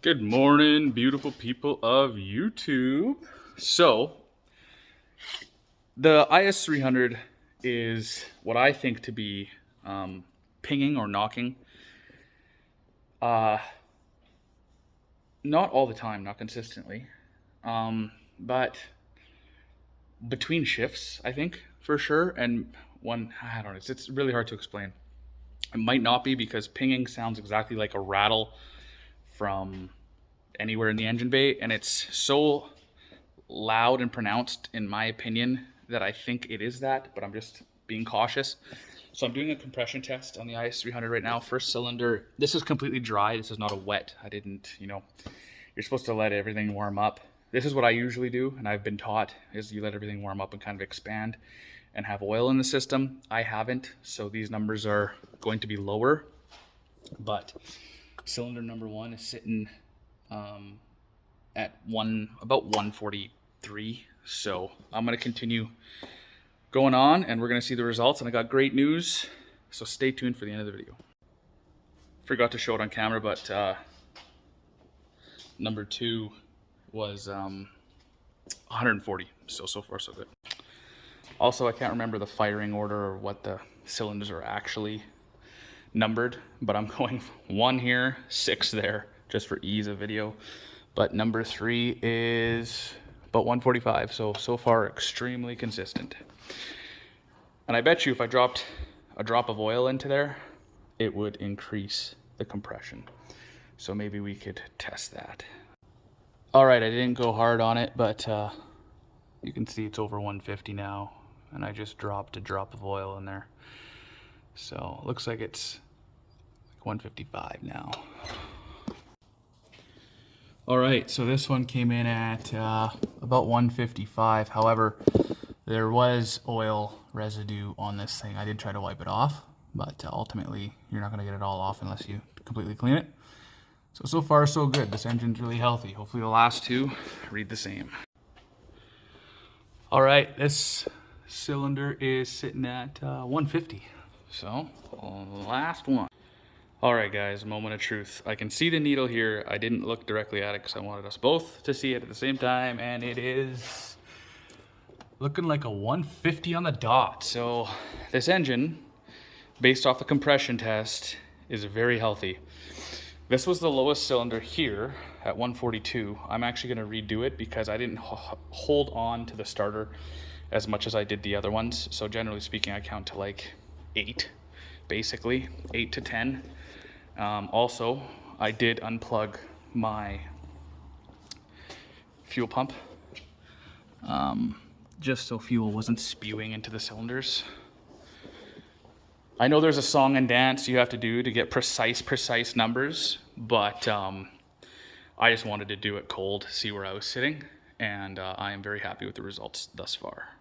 Good morning, beautiful people of YouTube. So, the Is300 is what I think to be pinging or knocking. Not all the time, not consistently, but between shifts, I think for sure. And I don't know, it's really hard to explain. It might not be because pinging sounds exactly like a rattle from anywhere in the engine bay, and it's so loud and pronounced, in my opinion, that I think it is that, but I'm just being cautious. So I'm doing a compression test on the Is300 right now. First cylinder, this is completely dry. This is not a wet. I didn't, you're supposed to let everything warm up. This is what I usually do, and I've been taught, is you let everything warm up and kind of expand and have oil in the system. I haven't, so these numbers are going to be lower. But cylinder number one is sitting at about 143. So I'm going to continue going on and we're going to see the results. And I got great news. So stay tuned for the end of the video. Forgot to show it on camera, but number two was 140. So far so good. Also, I can't remember the firing order or what the cylinders are actually numbered, but I'm going 1 here, 6 there, just for ease of video. But number 3 is about 145, so far extremely consistent. And I bet you if I dropped a drop of oil into there, it would increase the compression. So maybe we could test that. All right, I didn't go hard on it, but you can see it's over 150 now, and I just dropped a drop of oil in there. So looks like it's 155 now. All right, so this one came in at about 155. However, there was oil residue on this thing. I did try to wipe it off, but ultimately you're not gonna get it all off unless you completely clean it. So far so good. This engine's really healthy. Hopefully the last two read the same. All right, this cylinder is sitting at 150. So, last one. All right, guys, moment of truth. I can see the needle here. I didn't look directly at it because I wanted us both to see it at the same time, and it is looking like a 150 on the dot. So this engine, based off the compression test, is very healthy. This was the lowest cylinder here at 142. I'm actually going to redo it because I didn't hold on to the starter as much as I did the other ones. So generally speaking, I count to like 8, basically 8 to 10. Also, I did unplug my fuel pump just so fuel wasn't spewing into the cylinders. I know there's a song and dance you have to do to get precise numbers, but I just wanted to do it cold, see where I was sitting, and I am very happy with the results thus far.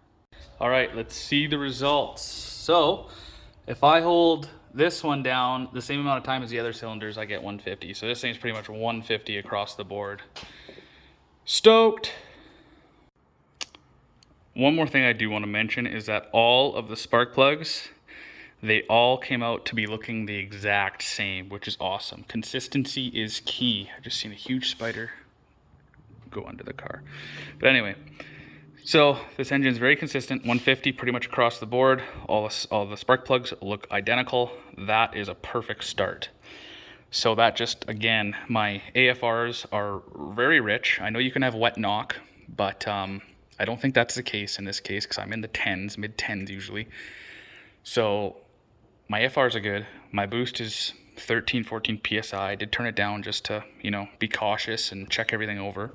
All right, let's see the results. So if I hold this one down the same amount of time as the other cylinders, I get 150. So this thing's pretty much 150 across the board. Stoked. One more thing I do want to mention is that all of the spark plugs, they all came out to be looking the exact same, which is awesome. Consistency is key. I just seen a huge spider go under the car. But anyway, so this engine is very consistent, 150 pretty much across the board. All the spark plugs look identical. That is a perfect start. So that just, again, my AFRs are very rich. I know you can have wet knock, but I don't think that's the case in this case because I'm in the 10s, mid-10s usually. So my AFRs are good. My boost is 13, 14 PSI. I did turn it down just to, be cautious and check everything over.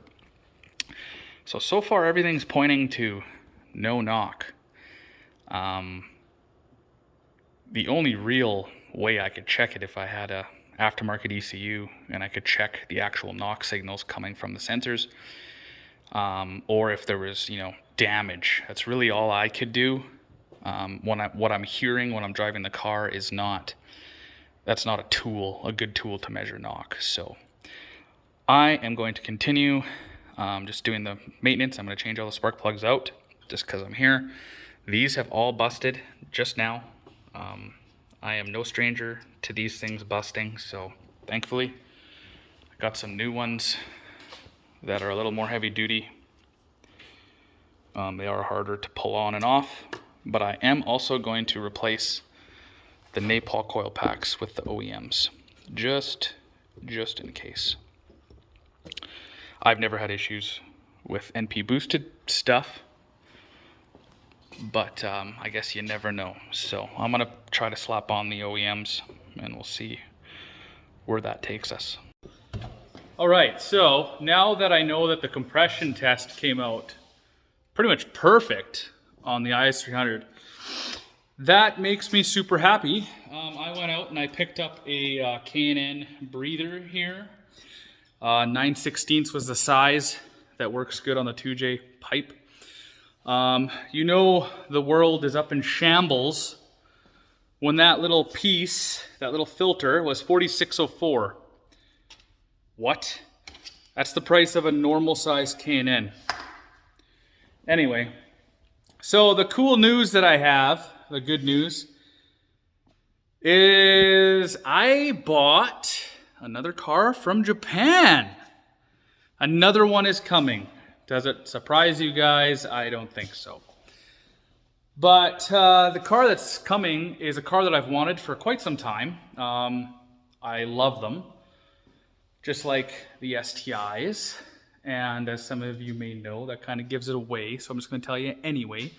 So far everything's pointing to no knock. The only real way I could check it if I had a aftermarket ECU and I could check the actual knock signals coming from the sensors, or if there was, damage. That's really all I could do. What I'm hearing when I'm driving the car is that's not a good tool to measure knock. So I am going to continue just doing the maintenance. I'm going to change all the spark plugs out just because I'm here. These have all busted just now. I am no stranger to these things busting, so thankfully Got some new ones that are a little more heavy duty. They are harder to pull on and off, but I am also going to replace the Napal coil packs with the OEMs, just in case. I've never had issues with NP boosted stuff, but I guess you never know. So I'm gonna try to slap on the OEMs and we'll see where that takes us. All right, so now that I know that the compression test came out pretty much perfect on the Is300, that makes me super happy. I went out and I picked up a K&N breather here. 9/16 was the size that works good on the 2J pipe. You know the world is up in shambles when that little piece, that little filter, was $46.04. What? That's the price of a normal size K&N. Anyway, so the cool news that I have, the good news, is I bought another car from Japan. Another one is coming. Does it surprise you guys? I don't think so. But the car that's coming is a car that I've wanted for quite some time. I love them, just like the STIs. And as some of you may know, that kind of gives it away. So I'm just going to tell you anyway.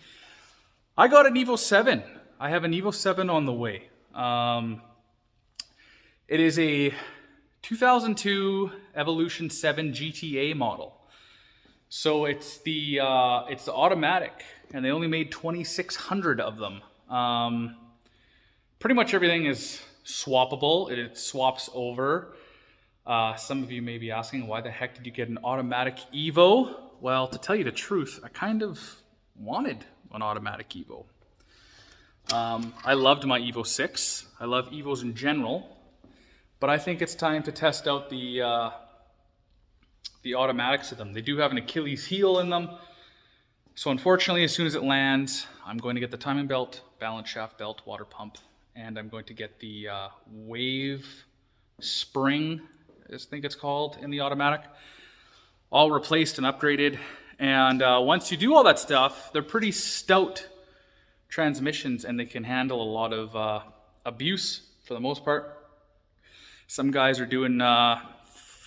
I got an EVO 7. I have an EVO 7 on the way. It is a 2002 Evolution 7 GTA model. So it's the automatic, and they only made 2,600 of them. Pretty much everything is swappable. It swaps over. Some of you may be asking, why the heck did you get an automatic EVO? Well, to tell you the truth, I kind of wanted an automatic EVO. I loved my EVO 6. I love EVOs in general, but I think it's time to test out the automatics of them. They do have an Achilles heel in them. So unfortunately, as soon as it lands, I'm going to get the timing belt, balance shaft belt, water pump, and I'm going to get the wave spring, I think it's called, in the automatic, all replaced and upgraded. And once you do all that stuff, they're pretty stout transmissions, and they can handle a lot of abuse for the most part. Some guys are doing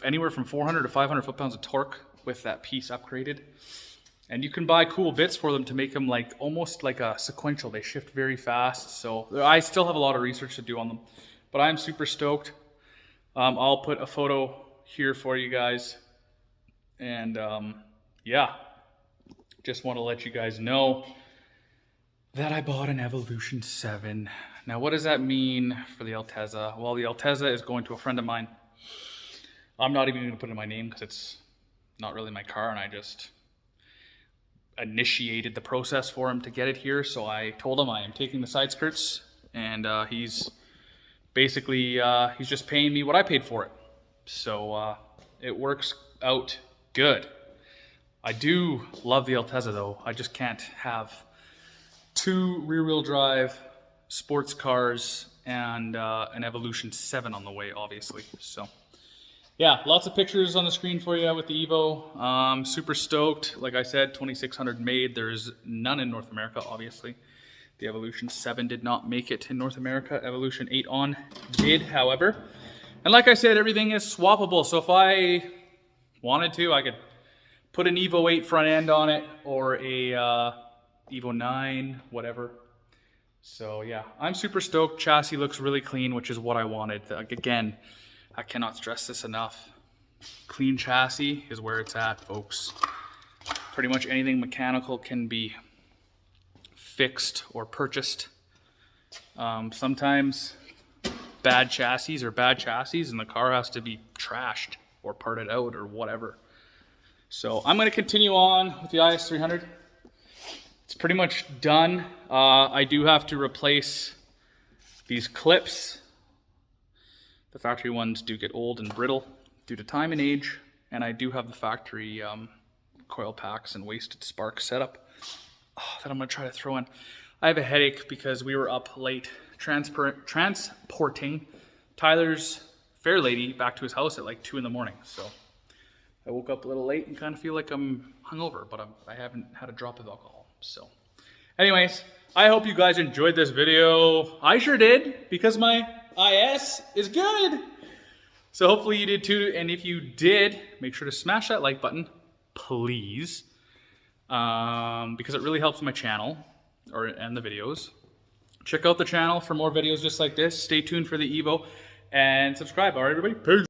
anywhere from 400 to 500 foot-pounds of torque with that piece upgraded. And you can buy cool bits for them to make them like almost like a sequential. They shift very fast. So I still have a lot of research to do on them, but I'm super stoked. I'll put a photo here for you guys. And yeah, just want to let you guys know that I bought an Evolution 7. Now, what does that mean for the Altezza? Well, the Altezza is going to a friend of mine. I'm not even going to put in my name because it's not really my car, and I just initiated the process for him to get it here. So I told him I am taking the side skirts, and he's basically, he's just paying me what I paid for it. So it works out good. I do love the Altezza though. I just can't have two rear-wheel drive sports cars and an Evolution 7 on the way, obviously. So yeah, lots of pictures on the screen for you with the EVO. Super stoked. Like I said, 2,600 made. There's none in North America, obviously. The Evolution 7 did not make it in North America. Evolution 8 on did, however. And like I said, everything is swappable. So if I wanted to, I could put an EVO 8 front end on it, or a EVO 9, whatever. So yeah, I'm super stoked. Chassis looks really clean, which is what I wanted. Like, again, I cannot stress this enough. Clean chassis is where it's at, folks. Pretty much anything mechanical can be fixed or purchased. Sometimes bad chassis are bad chassis, and the car has to be trashed or parted out or whatever. So I'm going to continue on with the Is300. It's pretty much done. I do have to replace these clips. The factory ones do get old and brittle due to time and age, and I do have the factory coil packs and wasted spark setup that I'm going to try to throw in. I have a headache because we were up late transporting Tyler's fair lady back to his house at like 2 in the morning. So I woke up a little late and kind of feel like I'm hungover, but I haven't had a drop of alcohol. So anyways, I hope you guys enjoyed this video. I sure did, because my IS is good. So hopefully you did too, and if you did, make sure to smash that like button, please, because it really helps my channel and the videos. Check out the channel for more videos just like this. Stay tuned for the Evo, and subscribe. All right, everybody, peace.